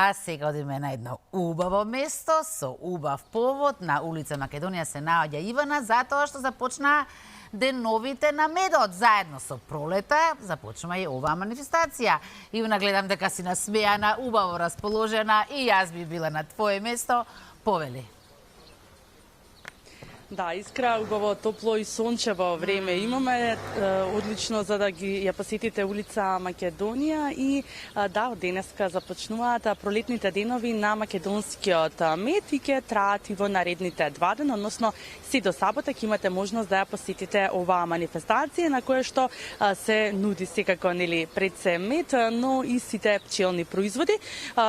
А сега одиме на едно убаво место со убав повод. На улица Македонија се наоѓа Ивана затоа што започна деновите на медот. Заедно со Пролета започна и оваа манифестација. Ивана, гледам дека си насмејана, убаво расположена, и јас би била на твое место. Повели. Да, искра, убаво, топло и сончево време имаме, одлично за да ја посетите улица Македонија и да, денеска започнуваат пролетните денови на македонскиот мед и ќе траат и во наредните 2 дена, односно си до сабота ќе имате можност да ја посетите оваа манифестација на која што се нуди секако нели пред се мед, но и сите пчелни производи,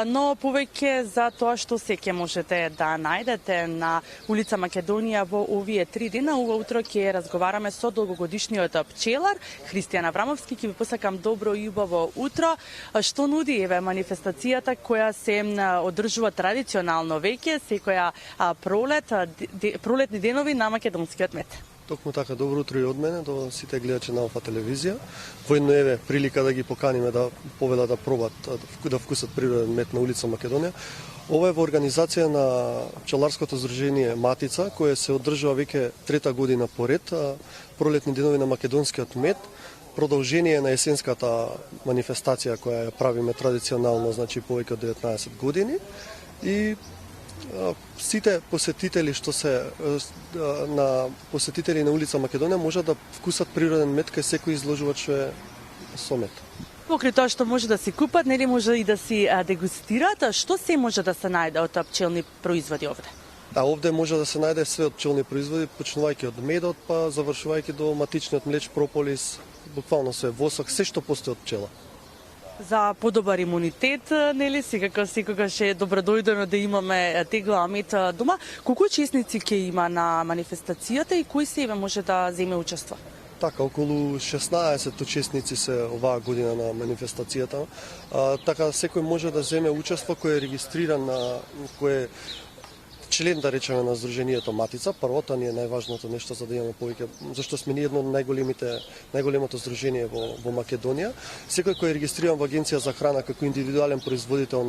но повеќе за тоа што се ќе можете да најдете на улица Македонија во овие 3 дена. Ова утро ќе разговараме со долгогодишниот пчелар Христијан Аврамовски. Ќе ви посакам добро и убаво утро. Што нуди еве манифестацијата која се одржува традиционално веќе секоја пролетни денови на македонскиот мед? Токму така, добро утро и од мене до сите гледачи на Алфа телевизија. Воедно еве прилика да ги поканиме да повелат да пробат да вкусат природен мед на улица Македонија. Ова е во организација на пчеларското здружение Матица, кое се одржува веќе 3-та година поред, пролетни денови на македонскиот мед, продолжение на есенската манифестација која ја правиме традиционално, значи повеќе од 19 години. И сите посетители што се на посетители на улица Македонија можат да вкусат природен мед кај секој изложувач што е со мед. Покрај тоа што може да си купат, нели може и да си дегустираат, што се може да се најде од пчелни производи овде? Да, овде може да се најде све од пчелни производи, почнувајќи од медот, па завршувајќи до матичниот млеч, прополис, буквално све, восок, се што постои од пчела. За подобар имунитет, нели, секогаш е добродојдено да имаме тегла мед дома. Колку учесници ќе има на манифестацијата и кој се може да земе учество? Така, околу 16 учесници се оваа година на манифестацијата. Така, секој може да земе учество кој е регистриран, кој е член, да речеме, на Сдруженијето Матица. Првото ни е најважното нешто за да имаме повеќе, зашто сме ние едно од најголемото здружение во Македонија. Секој кој е регистриран во Агенција за храна како индивидуален производител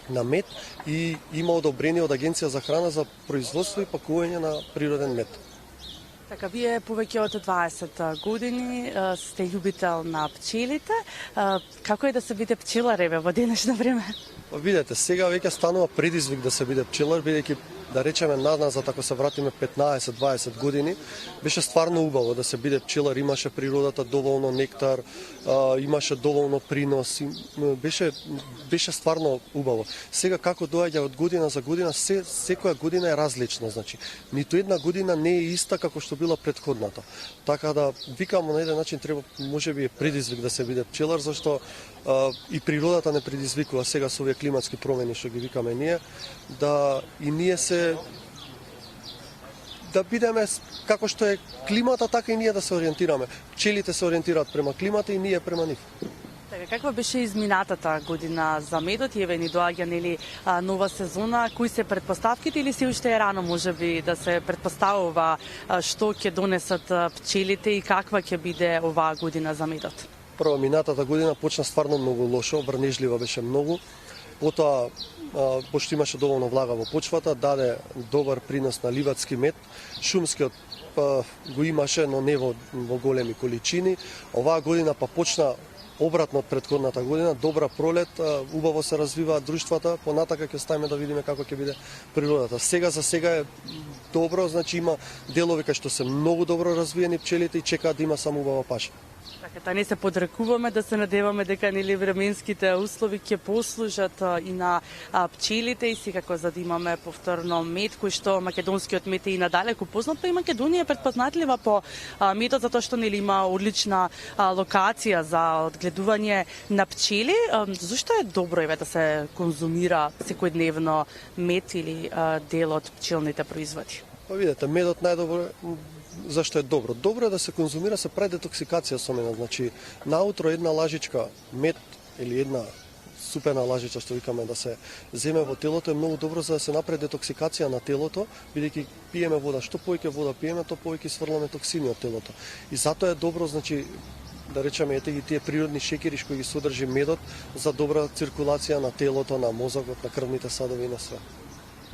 на мед и има одобрение од Агенција за храна за производство и пакување на природен мед. Така, вие повеќе од 20 години сте љубител на пчелите. Како е да се биде пчелар еве во денешно време? Видете, сега веќе станува предизвик да се биде пчелар, бидејќи, да речеме, назад, ако се вратиме 15-20 години, беше стварно убаво да се биде пчелар, имаше природата доволно нектар, имаше доволно принос, беше стварно убаво. Сега како доаѓа од година за година, секоја година е различна, значи, ниту една година не е иста како што била претходната. Така да, викам, на еден начин треба, можеби е предизвик да се биде пчелар, зашто и природата не предизвикува сега со овие климатски промени што ги викаме ние, да и ние да бидеме како што е климата, така и ние да се ориентираме. Пчелите се ориентираат према климата и ние према нив. Така, каква беше изминатата година за медот? Еве ни доаѓа нели нова сезона, кои се претпоставките или се уште е рано можеби да се претпоставува што ќе донесат пчелите и каква ќе биде оваа година за медот? Прво, минатата година почна стварно многу лошо, врнежлива беше многу. Потоа, пошто имаше доволно влага во почвата, даде добар принос на ливадски мед. Шумскиот го имаше, но не во големи количини. Оваа година па почна обратно од претходната година, добра пролет, убаво се развиваат друштвата, понатака ќе оставиме да видиме како ќе биде природата. Сега за сега е добро, значи има делови кај што се многу добро развиени пчелите и чекаат да има само убава паша. Така, не се подрекуваме, да се надеваме дека нели временските услови ќе послужат и на пчелите и секако за да имаме повторно мед кој што македонскиот мед е и надалеку познат, па и Македонија е претпознатлива по медот затоа што нели има одлична локација за одгледување на пчели. Зошто е добро еве да се конзумира секојдневно мед или дел од пчелните производи? Па видете, медот најдобро зашто е добро? Добро е да се конзумира, се прави детоксикација со менот. Значи, наутро една лажичка мед или една супена лажица што викаме да се земе во телото е многу добро за да се направи детоксикација на телото, бидејќи пиеме вода, што повеќе вода пиеме, то повеќе сврламе токсини од телото. И затоа е добро, значи, да речеме, ете ги тие природни шеќери кои ги содржи медот за добра циркулација на телото, на мозокот, на крвните садови и на све.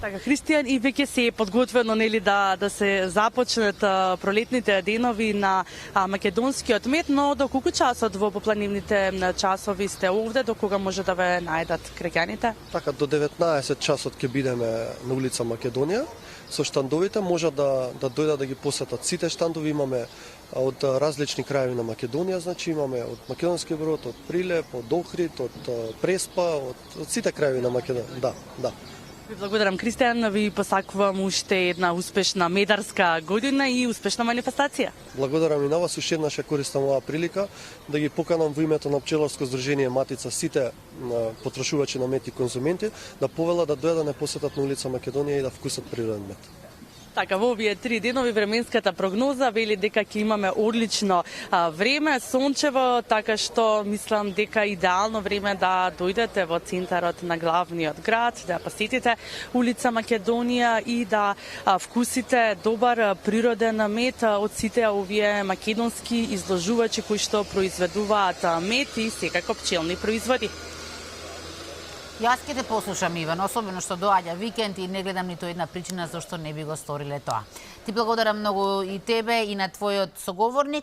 Така, Христијан, и веќе се е подготвено нели да се започнат пролетните денови на македонскиот мед, но до колку часот во попладневните часови сте овде, до кога може да ве најдат граѓаните? Така, до 19 часот ќе бидеме на улица Македонија. Со штандовите може да дојдат да ги посетат сите штандови. Имаме од различни краеви на Македонија, значи имаме од Македонски Брод, од Прилеп, од Охрид, од Преспа, од сите краеви на Македонија. Да. Ви благодарам, Христијан, ви посакувам уште една успешна медарска година и успешна манифестација. Благодарам и на вас, уште еднаш ја користам оваа прилика да ги поканам во името на пчеларско здружение Матица сите потрошувачи на мед и конзументи да повелат да дојдат да не посетат на улица Македонија и да вкусат природен мед. Така, во овие 3 денови временската прогноза вели дека ќе имаме одлично време, сончево, така што мислам дека идеално време да дојдете во центарот на главниот град, да посетите улица Македонија и да вкусите добар природен мед од сите овие македонски изложувачи кои што произведуваат мед и секако пчелни производи. Јас ќе те послушам, Иван, особено што доаѓа викенд и не гледам ниту една причина зашто не би го сториле тоа. Ти благодарам многу и тебе и на твојот соговорник.